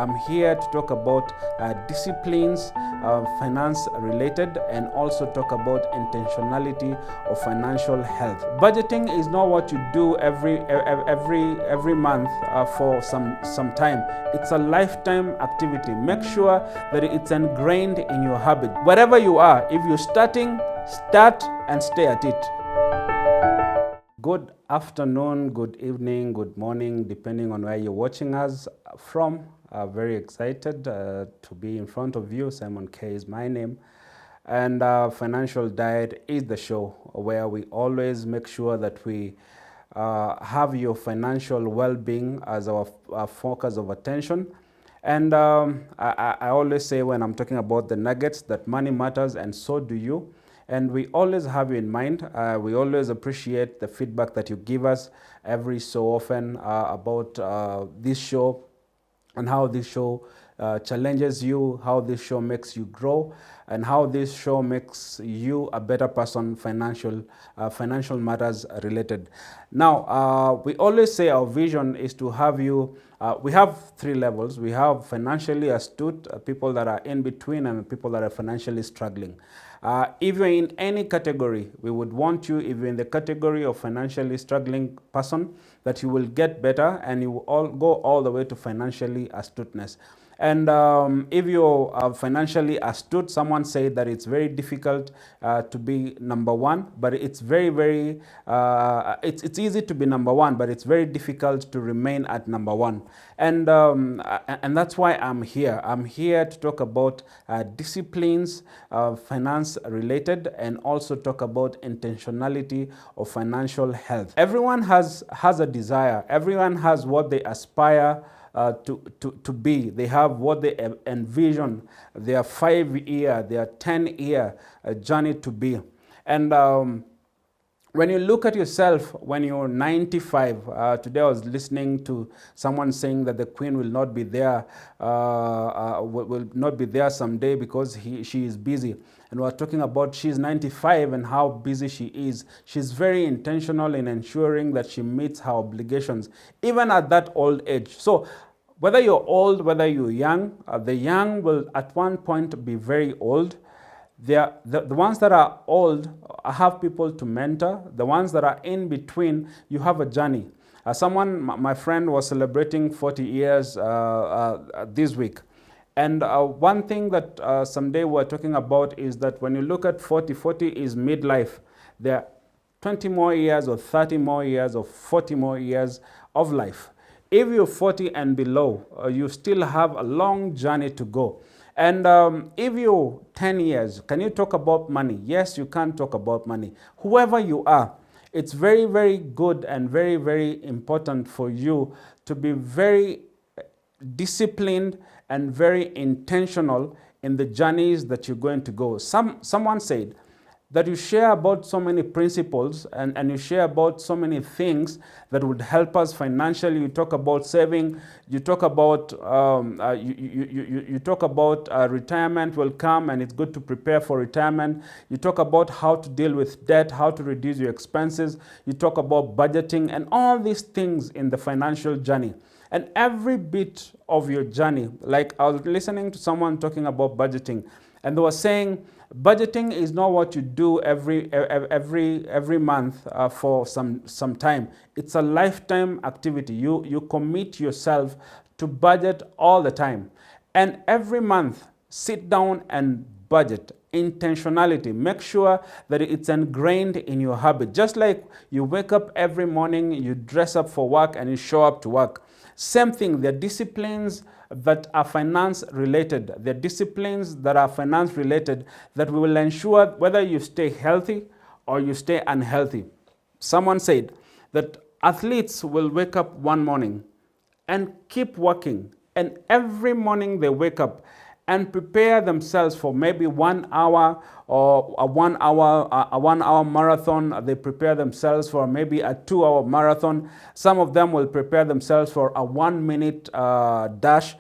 I'm here to talk about disciplines, finance related, and also talk about intentionality of financial health. Budgeting is not what you do every month for some time. It's a lifetime activity. Make sure that it's ingrained in your habit. Wherever you are, if you're starting, start and stay at it. Good afternoon, good evening, good morning, depending on where you're watching us from. Very excited to be in front of you. Simon K is my name. And Financial Diet is the show where we always make sure that we have your financial well-being as our focus of attention. And I always say when I'm talking about the nuggets that money matters and so do you. And we always have you in mind. We always appreciate the feedback that you give us every so often about this show and how this show challenges you, how this show makes you grow, and how this show makes you a better person financial matters related. Now, we always say our vision is to have you, we have three levels. We have financially astute, people that are in between, and people that are financially struggling. If you're in any category, we would want you, if you're in the category of financially struggling person, that you will get better and you will go all the way to financially astuteness. And if you're financially astute, someone said that it's very difficult to be number one, but it's it's easy to be number one, but it's very difficult to remain at number one. And that's why I'm here. I'm here to talk about disciplines, finance related, and also talk about intentionality of financial health. Everyone has a desire. Everyone has what they aspire to be. They have what they envision their 5-year, their 10-year journey to be. And when you look at yourself when you're 95, today I was listening to someone saying that the Queen will not be there, will not be there someday because she is busy. And we're talking about she's 95 and how busy she is. She's very intentional in ensuring that she meets her obligations, even at that old age. So whether you're old, whether you're young, the young will at one point be very old. The ones that are old have people to mentor. The ones that are in between, you have a journey. My friend was celebrating 40 years this week. And one thing that someday we're talking about is that when you look at 40 is midlife. There are 20 more years or 30 more years or 40 more years of life. If you're 40 and below, you still have a long journey to go. And if you're 10 years, can you talk about money? Yes, you can talk about money. Whoever you are, it's very, very good and very, very important for you to be very disciplined and very intentional in the journeys that you're going to go. Someone said that you share about so many principles and you share about so many things that would help us financially. You talk about saving, you talk about retirement will come and it's good to prepare for retirement. You talk about how to deal with debt, how to reduce your expenses. You talk about budgeting and all these things in the financial journey. And every bit of your journey, like I was listening to someone talking about budgeting, and they were saying, budgeting is not what you do every month for some time. It's a lifetime activity. You commit yourself to budget all the time. And every month, sit down and budget. Intentionality. Make sure that it's ingrained in your habit. Just like you wake up every morning, you dress up for work and you show up to work. Same thing, they're disciplines that are finance related. They're disciplines that are finance related that will ensure whether you stay healthy or you stay unhealthy. Someone said that athletes will wake up one morning and keep working. And every morning they wake up and prepare themselves for maybe 1 hour or a 1 hour marathon. They prepare themselves for maybe a 2-hour marathon. Some of them will prepare themselves for a 1-minute dash.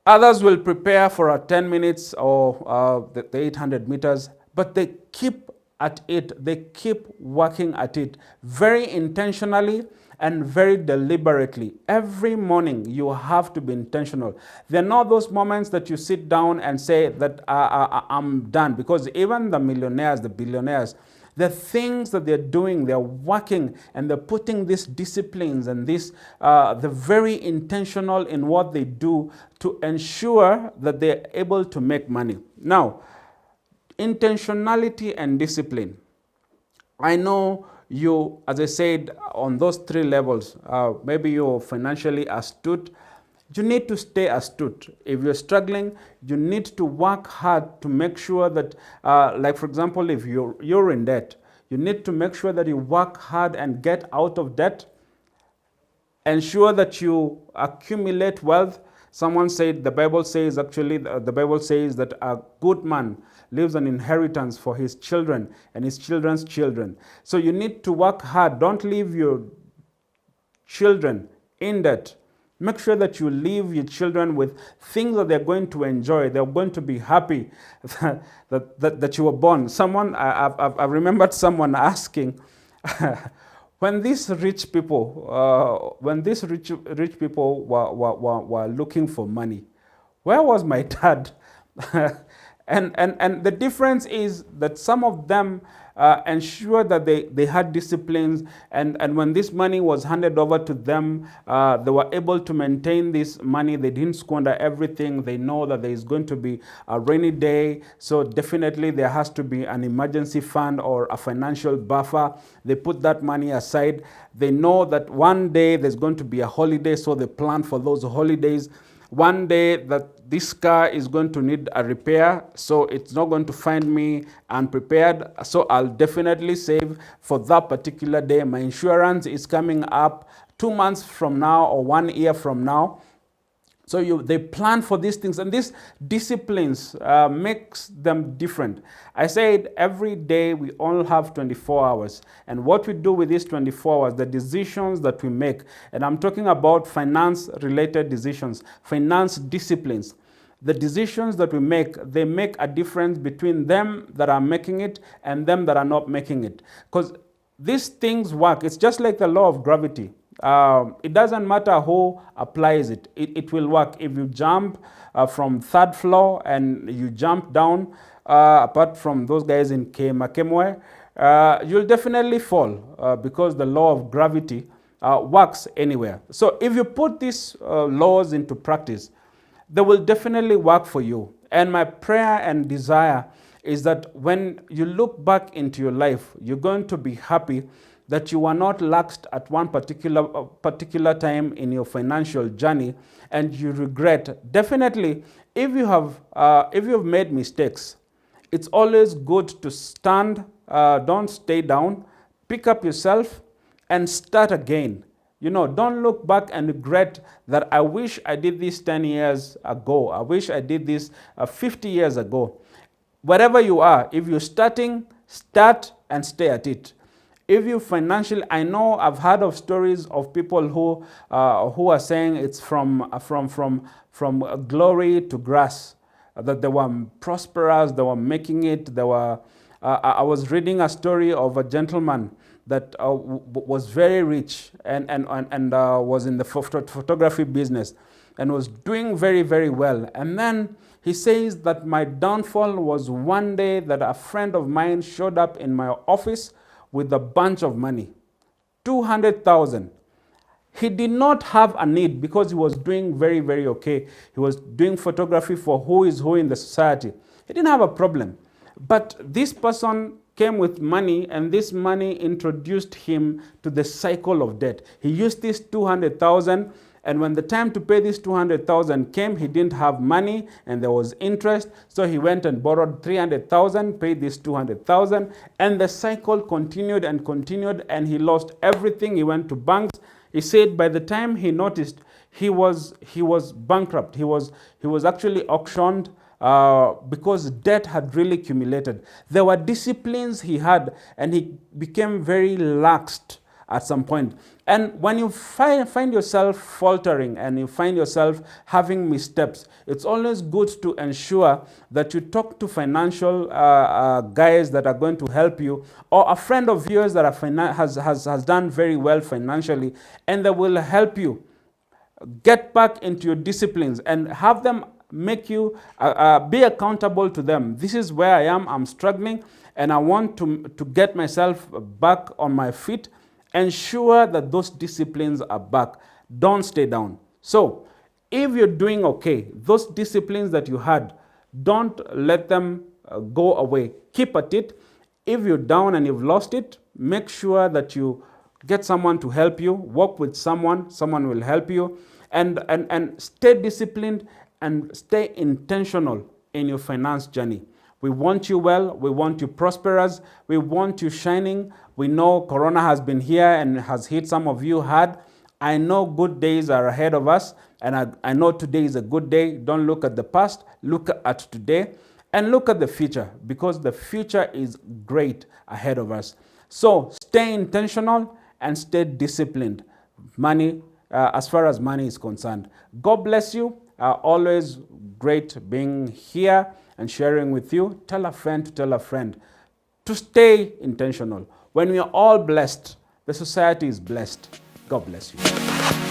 Others will prepare for a 10 minutes or the 800 meters, but they keep at it. They keep working at it very intentionally and very deliberately. Every morning you have to be intentional. There are not those moments that you sit down and say that I'm done, because even the millionaires, the billionaires, the things that they're doing, they're working and they're putting these disciplines and this, they're very intentional in what they do to ensure that they're able to make money. Now, intentionality and discipline. I know you, as I said, on those three levels, maybe you're financially astute. You need to stay astute. If you're struggling, you need to work hard to make sure that, like for example, if you're in debt, you need to make sure that you work hard and get out of debt. Ensure that you accumulate wealth. Someone said, the Bible says, actually, the Bible says that a good man leaves an inheritance for his children and his children's children. So you need to work hard. Don't leave your children in debt. Make sure that you leave your children with things that they're going to enjoy. They're going to be happy that you were born. I remembered someone asking, when these rich people, were looking for money, where was my dad? And the difference is that some of them ensured that they had disciplines, and when this money was handed over to them, they were able to maintain this money. They didn't squander everything. They know that there is going to be a rainy day, so definitely there has to be an emergency fund or a financial buffer. They put that money aside. They know that one day there's going to be a holiday, so they plan for those holidays. One day that this car is going to need a repair, so it's not going to find me unprepared, so I'll definitely save for that particular day. My insurance is coming up 2 months from now or 1 year from now. So they plan for these things, and these disciplines makes them different. I said every day we all have 24 hours, and what we do with these 24 hours, the decisions that we make, and I'm talking about finance-related decisions, finance disciplines. The decisions that we make, they make a difference between them that are making it and them that are not making it. Because these things work. It's just like the law of gravity. It doesn't matter who applies it. It will work. If you jump from third floor and you jump down, apart from those guys in Makemwe, you'll definitely fall because the law of gravity works anywhere. So if you put these laws into practice, they will definitely work for you. And my prayer and desire is that when you look back into your life, you're going to be happy that you were not laxed at one particular time in your financial journey, and you regret. Definitely, if you have made mistakes, it's always good to stand, don't stay down, pick up yourself and start again. You know, don't look back and regret that I wish I did this 10 years ago. I wish I did this 50 years ago. Wherever you are, if you're starting, start and stay at it. If you financially, I know I've heard of stories of people who are saying it's from glory to grass, that they were prosperous, they were making it. They were. I was reading a story of a gentleman that was very rich and was in the photography business and was doing very, very well. And then he says that my downfall was one day that a friend of mine showed up in my office with a bunch of money, 200,000. He did not have a need because he was doing very, very okay. He was doing photography for who is who in the society. He didn't have a problem. But this person came with money, and this money introduced him to the cycle of debt. He used this 200,000, and when the time to pay this 200,000 came, he didn't have money, and there was interest, so he went and borrowed 300,000, paid this 200,000, and the cycle continued, and he lost everything. He went to banks. He said by the time he noticed, he was bankrupt. He was actually auctioned because debt had really accumulated. There were disciplines he had, and he became very laxed at some point. And when you find yourself faltering and you find yourself having missteps, it's always good to ensure that you talk to financial guys that are going to help you, or a friend of yours that has done very well financially, and they will help you get back into your disciplines and have them make you be accountable to them. This is where I am. I'm struggling and I want to get myself back on my feet. Ensure that those disciplines are back. Don't stay down. So if you're doing okay, those disciplines that you had, don't let them go away. Keep at it. If you're down and you've lost it, make sure that you get someone to help you. Work with someone. Someone will help you. And stay disciplined and stay intentional in your finance journey. We want you well. We want you prosperous. We want you shining. We know Corona has been here and has hit some of you hard. I know good days are ahead of us, and I know today is a good day. Don't look at the past. Look at today and look at the future, because the future is great ahead of us. So stay intentional and stay disciplined. Money, as far as money is concerned. God bless you. Always great being here and sharing with you. Tell a friend to tell a friend to stay intentional. When we are all blessed, the society is blessed. God bless you.